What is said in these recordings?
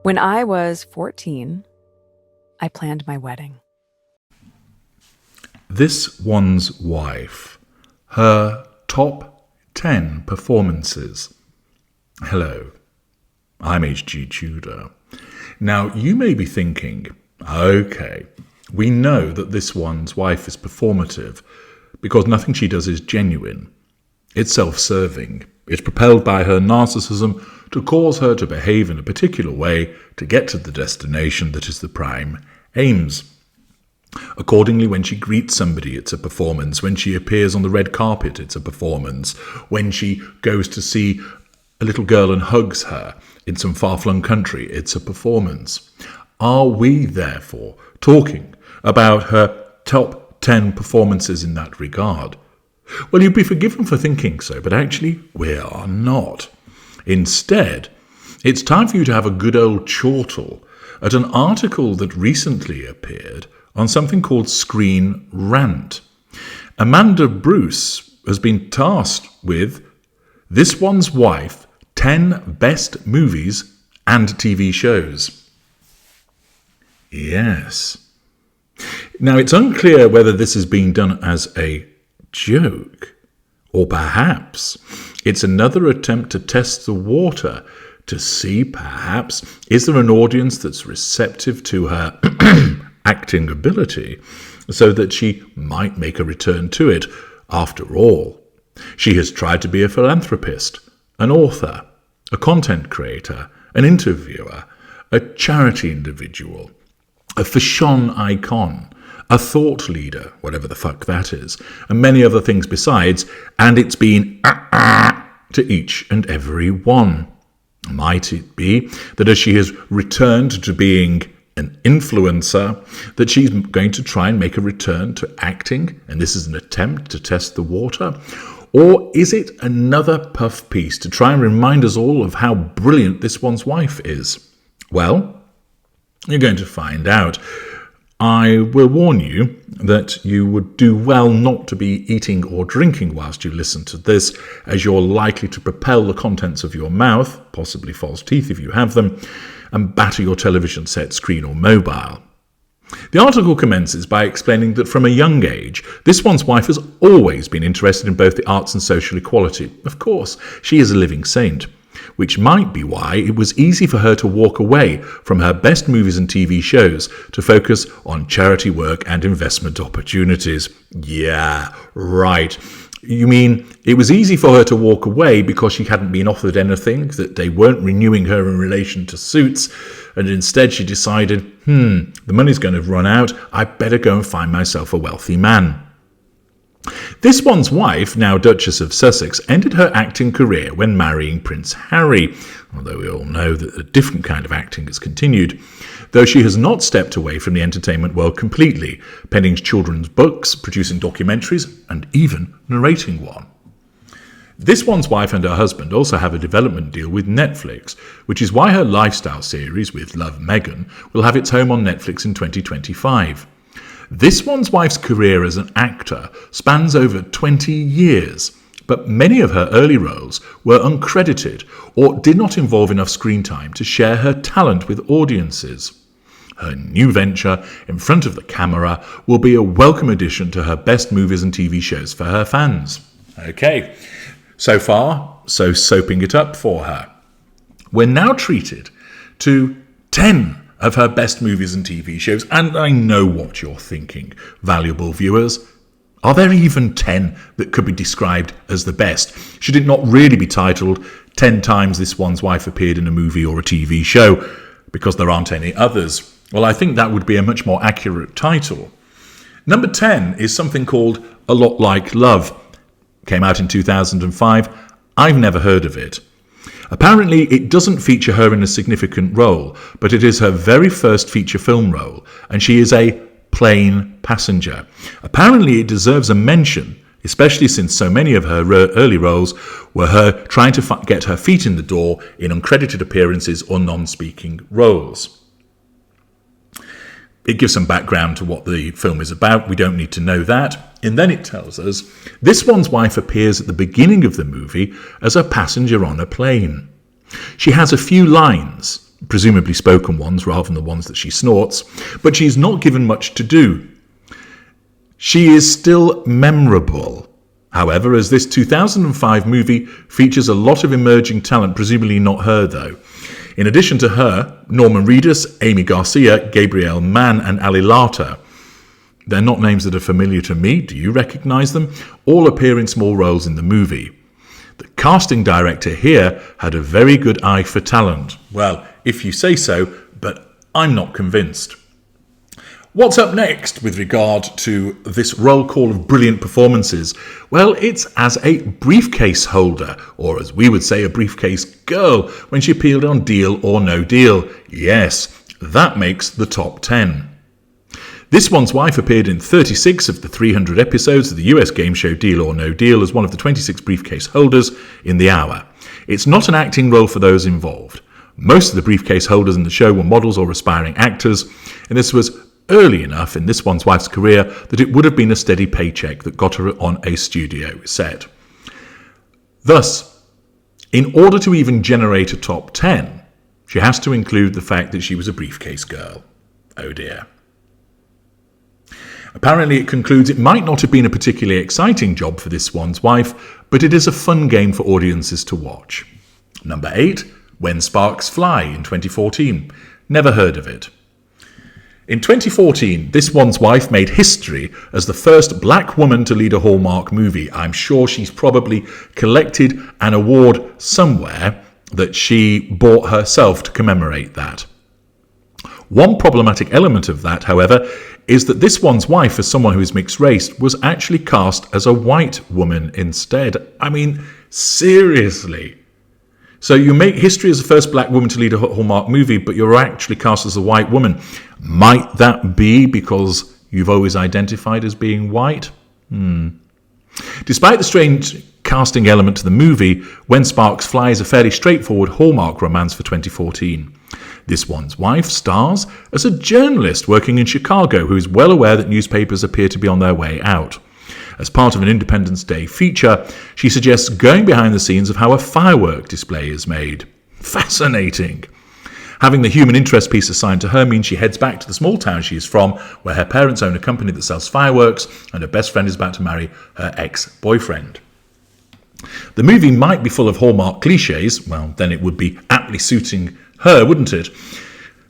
When I was 14, I planned my wedding. This One's Wife. Her top 10 performances. Hello, I'm H.G. Tudor. Now, you may be thinking, okay, we know that This One's Wife is performative because nothing she does is genuine. It's self-serving. It's propelled by her narcissism to cause her to behave in a particular way to get to the destination that is the prime aims. Accordingly, when she greets somebody, it's a performance. When she appears on the red carpet, it's a performance. When she goes to see a little girl and hugs her in some far-flung country, it's a performance. Are we, therefore, talking about her top 10 performances in that regard? Well, you'd be forgiven for thinking so, but actually, we are not. Instead, it's time for you to have a good old chortle at an article that recently appeared on something called Screen Rant. Amanda Bruce has been tasked with This One's Wife, 10 Best Movies and TV Shows. Yes. Now, it's unclear whether this is being done as a joke, or perhaps it's another attempt to test the water to see, perhaps, is there an audience that's receptive to her acting ability so that she might make a return to it. After all, she has tried to be a philanthropist, an author, a content creator, an interviewer, a charity individual, a fashion icon, a thought leader, whatever the fuck that is, and many other things besides, and it's been to each and every one. Might it be that as she has returned to being an influencer, that she's going to try and make a return to acting, and this is an attempt to test the water? Or is it another puff piece to try and remind us all of how brilliant This One's Wife is? Well, you're going to find out. I will warn you that you would do well not to be eating or drinking whilst you listen to this, as you're likely to propel the contents of your mouth, possibly false teeth if you have them, and batter your television set, screen or mobile. The article commences by explaining that from a young age, This One's Wife has always been interested in both the arts and social equality. Of course, she is a living saint, which might be why it was easy for her to walk away from her best movies and TV shows to focus on charity work and investment opportunities. Yeah, right. You mean it was easy for her to walk away because she hadn't been offered anything, that they weren't renewing her in relation to Suits, and instead she decided, the money's going to run out, I better go and find myself a wealthy man. This One's Wife, now Duchess of Sussex, ended her acting career when marrying Prince Harry, although we all know that a different kind of acting has continued, though she has not stepped away from the entertainment world completely, penning children's books, producing documentaries, and even narrating one. This One's Wife and her husband also have a development deal with Netflix, which is why her lifestyle series, with Love Meghan, will have its home on Netflix in 2025. This One's Wife's career as an actor spans over 20 years, but many of her early roles were uncredited or did not involve enough screen time to share her talent with audiences. Her new venture in front of the camera will be a welcome addition to her best movies and TV shows for her fans. Okay, so far, so soaping it up for her. We're now treated to 10 of her best movies and TV shows, and I know what you're thinking, valuable viewers. Are there even 10 that could be described as the best? Should it not really be titled 10 times This One's Wife appeared in a movie or a TV show, because there aren't any others? Well, I think that would be a much more accurate title. Number 10 is something called A Lot Like Love. Came out in 2005. I've never heard of it. Apparently, it doesn't feature her in a significant role, but it is her very first feature film role, and she is a plane passenger. Apparently, it deserves a mention, especially since so many of her early roles were her trying to get her feet in the door in uncredited appearances or non-speaking roles. It gives some background to what the film is about. We don't need to know that. And then it tells us, This One's Wife appears at the beginning of the movie as a passenger on a plane. She has a few lines, presumably spoken ones rather than the ones that she snorts, but she's not given much to do. She is still memorable, however, as this 2005 movie features a lot of emerging talent, presumably not her though. In addition to her, Norman Reedus, Amy Garcia, Gabrielle Mann and Ali Larter. They're not names that are familiar to me. Do you recognise them? All appear in small roles in the movie. The casting director here had a very good eye for talent. Well, if you say so, but I'm not convinced. What's up next with regard to this roll call of brilliant performances? Well, it's as a briefcase holder, or as we would say, a briefcase girl, when she appeared on Deal or No Deal. Yes, that makes the top 10. This One's Wife appeared in 36 of the 300 episodes of the US game show Deal or No Deal as one of the 26 briefcase holders in the hour. It's not an acting role for those involved. Most of the briefcase holders in the show were models or aspiring actors, and this was early enough in This One's Wife's career that it would have been a steady paycheck that got her on a studio set. Thus, in order to even generate a top 10, she has to include the fact that she was a briefcase girl. Oh dear. Apparently it concludes it might not have been a particularly exciting job for This One's Wife, but it is a fun game for audiences to watch. Number 8, When Sparks Fly in 2014. Never heard of it. In 2014, This One's Wife made history as the first black woman to lead a Hallmark movie. I'm sure she's probably collected an award somewhere that she bought herself to commemorate that. One problematic element of that, however, is that This One's Wife, as someone who is mixed race, was actually cast as a white woman instead. I mean, seriously. So you make history as the first black woman to lead a Hallmark movie, but you're actually cast as a white woman. Might that be because you've always identified as being white? Despite the strange casting element to the movie, When Sparks Fly is a fairly straightforward Hallmark romance for 2014. This One's Wife stars as a journalist working in Chicago who is well aware that newspapers appear to be on their way out. As part of an Independence Day feature, she suggests going behind the scenes of how a firework display is made. Fascinating. Having the human interest piece assigned to her means she heads back to the small town she is from, where her parents own a company that sells fireworks, and her best friend is about to marry her ex-boyfriend. The movie might be full of Hallmark cliches. Well, then it would be aptly suiting her, wouldn't it?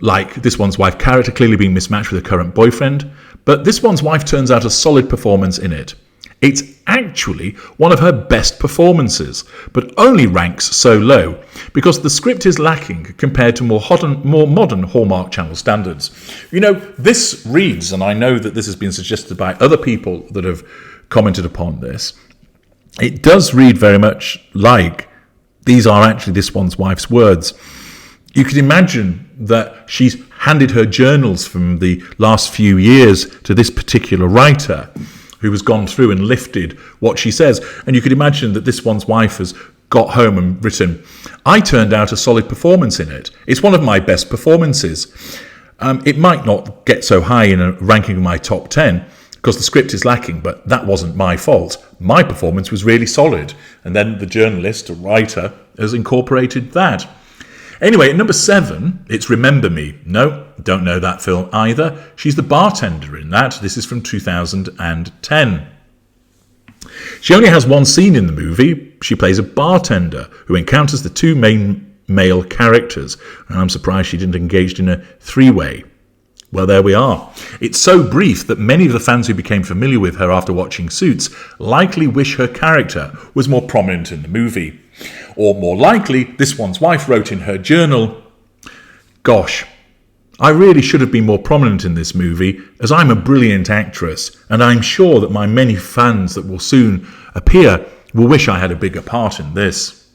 Like This One's Wife character clearly being mismatched with her current boyfriend, but This One's Wife turns out a solid performance in it. It's actually one of her best performances, but only ranks so low because the script is lacking compared to more modern Hallmark Channel standards. You know, this reads, and I know that this has been suggested by other people that have commented upon this, it does read very much like these are actually This One's Wife's words. You could imagine that she's handed her journals from the last few years to this particular writer who has gone through and lifted what she says. And you could imagine that This One's Wife has got home and written, I turned out a solid performance in it. It's one of my best performances. It might not get so high in a ranking of my top 10 because the script is lacking, but that wasn't my fault. My performance was really solid. And then the journalist or writer has incorporated that. Anyway, at number 7, it's Remember Me. No, don't know that film either. She's the bartender in that. This is from 2010. She only has one scene in the movie. She plays a bartender who encounters the two main male characters. And I'm surprised she didn't engage in a three-way. Well, there we are. It's so brief that many of the fans who became familiar with her after watching Suits likely wish her character was more prominent in the movie. Or more likely, This One's Wife wrote in her journal, gosh, I really should have been more prominent in this movie as I'm a brilliant actress and I'm sure that my many fans that will soon appear will wish I had a bigger part in this.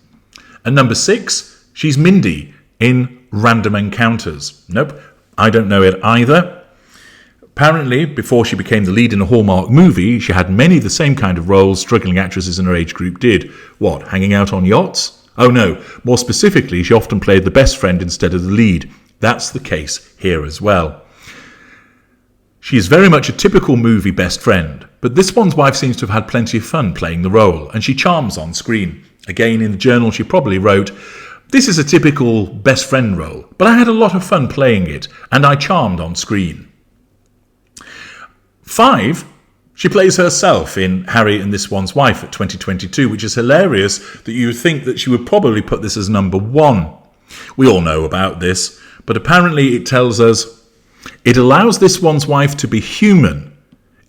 And number 6, she's Mindy in Random Encounters. Nope, I don't know it either. Apparently, before she became the lead in a Hallmark movie, she had many of the same kind of roles struggling actresses in her age group did. What, hanging out on yachts? Oh no, more specifically, she often played the best friend instead of the lead. That's the case here as well. She is very much a typical movie best friend, but This One's Wife seems to have had plenty of fun playing the role, and she charms on screen. Again, in the journal she probably wrote, This is a typical best friend role, but I had a lot of fun playing it, and I charmed on screen. 5. She plays herself in Harry and This One's Wife at 2022, which is hilarious that you would think that she would probably put this as number 1. We all know about this, but apparently it tells us it allows This One's Wife to be human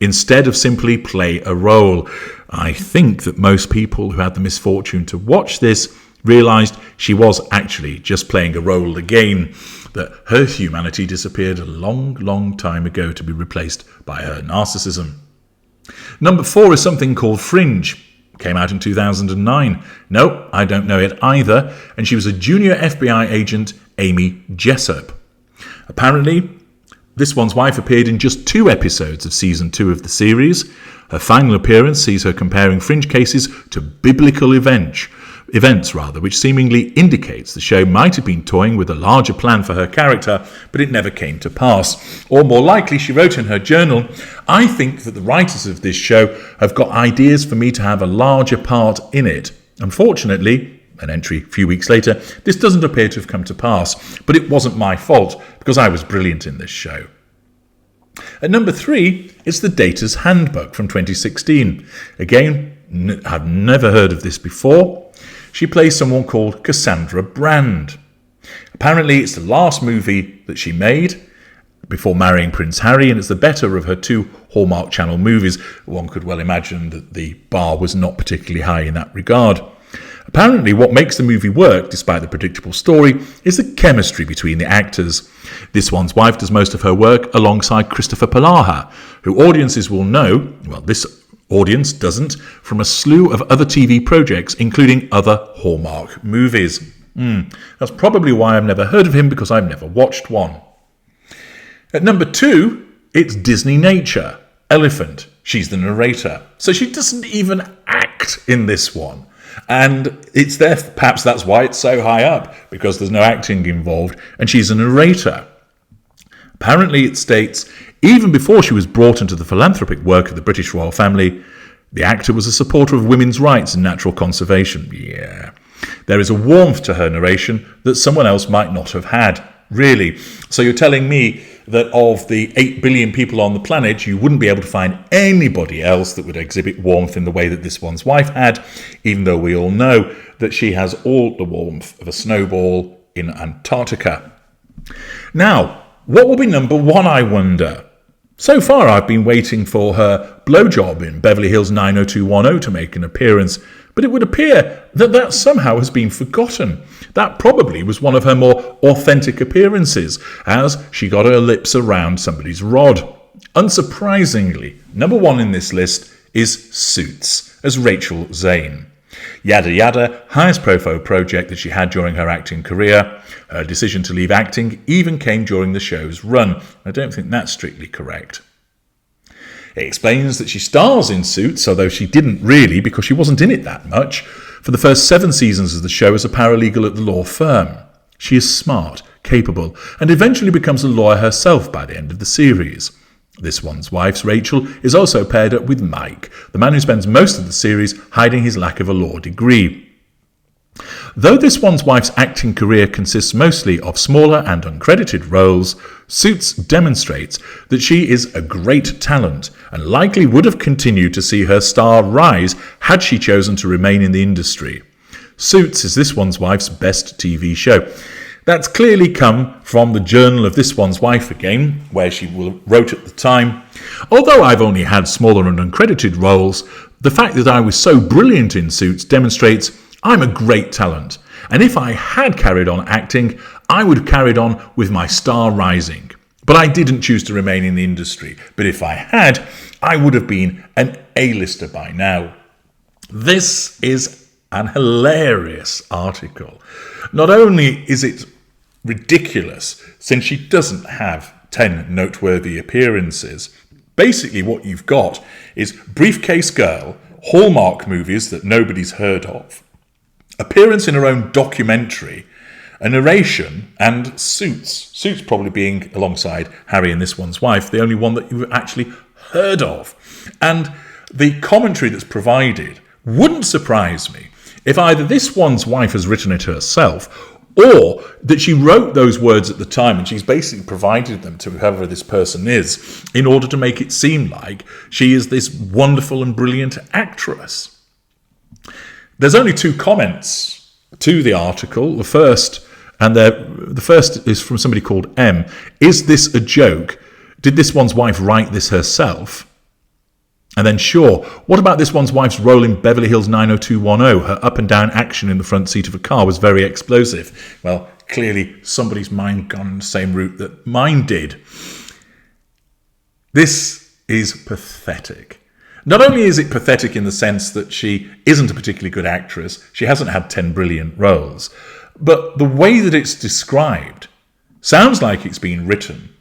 instead of simply play a role. I think that most people who had the misfortune to watch this realised she was actually just playing a role again, that her humanity disappeared a long, long time ago to be replaced by her narcissism. Number 4 is something called Fringe. Came out in 2009. No, I don't know it either. And she was a junior FBI agent, Amy Jessup. Apparently, This One's Wife appeared in just 2 episodes of season 2 of the series. Her final appearance sees her comparing Fringe cases to biblical events, which seemingly indicates the show might have been toying with a larger plan for her character, but it never came to pass. Or more likely, she wrote in her journal, "I think that the writers of this show have got ideas for me to have a larger part in it. Unfortunately," an entry a few weeks later, "this doesn't appear to have come to pass, but it wasn't my fault because I was brilliant in this show." At number 3, it's the Data's Handbook from 2016. Again, I've never heard of this before. She plays someone called Cassandra Brand. Apparently, it's the last movie that she made before marrying Prince Harry, and it's the better of her 2 Hallmark Channel movies. One could well imagine that the bar was not particularly high in that regard. Apparently, what makes the movie work, despite the predictable story, is the chemistry between the actors. This One's Wife does most of her work alongside Christopher Palaha, who audiences will know, well, this audience doesn't, from a slew of other TV projects, including other Hallmark movies. That's probably why I've never heard of him, because I've never watched one. At number 2, it's Disney Nature, Elephant. She's the narrator. So she doesn't even act in this one. And it's there, perhaps that's why it's so high up, because there's no acting involved, and she's a narrator. Apparently it states, even before she was brought into the philanthropic work of the British royal family, the actor was a supporter of women's rights and natural conservation. Yeah. There is a warmth to her narration that someone else might not have had. Really. So you're telling me that of the 8 billion people on the planet, you wouldn't be able to find anybody else that would exhibit warmth in the way that This One's Wife had, even though we all know that she has all the warmth of a snowball in Antarctica. Now, what will be number 1, I wonder? So far, I've been waiting for her blowjob in Beverly Hills 90210 to make an appearance, but it would appear that somehow has been forgotten. That probably was one of her more authentic appearances, as she got her lips around somebody's rod. Unsurprisingly, number 1 in this list is Suits, as Rachel Zane. Yada Yada, highest profile project that she had during her acting career. Her decision to leave acting even came during the show's run. I don't think that's strictly correct. It explains that she stars in Suits, although she didn't really, because she wasn't in it that much, for the first 7 seasons of the show as a paralegal at the law firm. She is smart, capable, and eventually becomes a lawyer herself by the end of the series. This One's Wife's Rachel is also paired up with Mike, the man who spends most of the series hiding his lack of a law degree. Though This One's Wife's acting career consists mostly of smaller and uncredited roles, Suits demonstrates that she is a great talent and likely would have continued to see her star rise had she chosen to remain in the industry. Suits is This One's Wife's best TV show. That's clearly come from the Journal of This One's Wife again, where she wrote at the time, "Although I've only had smaller and uncredited roles, the fact that I was so brilliant in Suits demonstrates I'm a great talent, and if I had carried on acting, I would have carried on with my star rising. But I didn't choose to remain in the industry, but if I had, I would have been an A-lister by now." This is an hilarious article. Not only is it ridiculous, since she doesn't have 10 noteworthy appearances, basically what you've got is Briefcase Girl, Hallmark movies that nobody's heard of, appearance in her own documentary, a narration, and Suits. Suits probably being, alongside Harry and This One's Wife, the only one that you've actually heard of. And the commentary that's provided wouldn't surprise me If either this one's wife has written it herself, or that she wrote those words at the time and she's basically provided them to whoever this person is in order to make it seem like she is this wonderful and brilliant actress. There's only 2 comments to the article. The first is from somebody called M. Is this a joke? Did this one's wife write this herself? And then, sure, what about this one's wife's role in Beverly Hills 90210? Her up and down action in the front seat of a car was very explosive. Well, clearly somebody's mind gone the same route that mine did. This is pathetic. Not only is it pathetic in the sense that she isn't a particularly good actress, she hasn't had 10 brilliant roles, but the way that it's described sounds like it's been written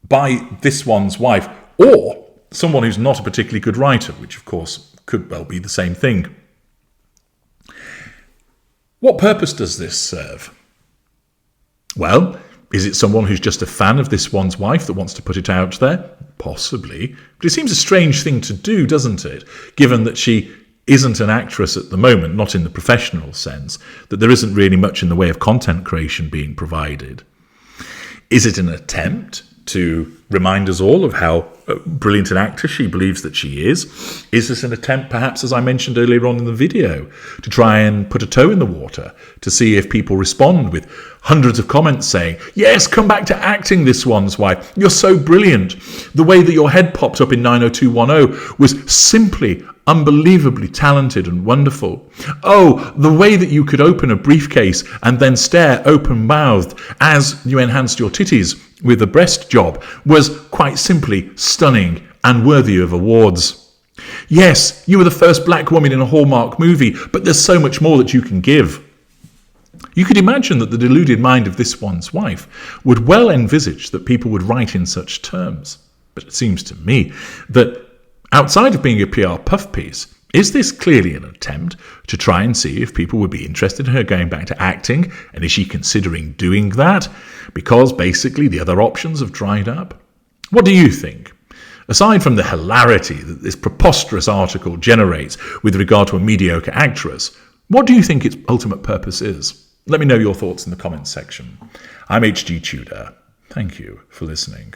by this one's wife or someone who's not a particularly good writer, which of course could well be the same thing. What purpose does this serve? Well, is it someone who's just a fan of this one's wife that wants to put it out there? Possibly. But it seems a strange thing to do, doesn't it? Given that she isn't an actress at the moment, not in the professional sense, that there isn't really much in the way of content creation being provided. Is it an attempt to remind us all of how brilliant an actor she believes that she is? Is this an attempt, perhaps, as I mentioned earlier on in the video, to try and put a toe in the water to see if people respond with hundreds of comments saying, yes, come back to acting, this one's wife. You're so brilliant. The way that your head popped up in 90210 was simply unbelievably talented and wonderful. Oh, the way that you could open a briefcase and then stare open-mouthed as you enhanced your titties with a breast job was quite simply stunning and worthy of awards. Yes, you were the first black woman in a Hallmark movie, but there's so much more that you can give. You could imagine that the deluded mind of this one's wife would well envisage that people would write in such terms. But it seems to me that outside of being a PR puff piece, is this clearly an attempt to try and see if people would be interested in her going back to acting? And is she considering doing that? Because basically the other options have dried up? What do you think? Aside from the hilarity that this preposterous article generates with regard to a mediocre actress, what do you think its ultimate purpose is? Let me know your thoughts in the comments section. I'm H.G. Tudor. Thank you for listening.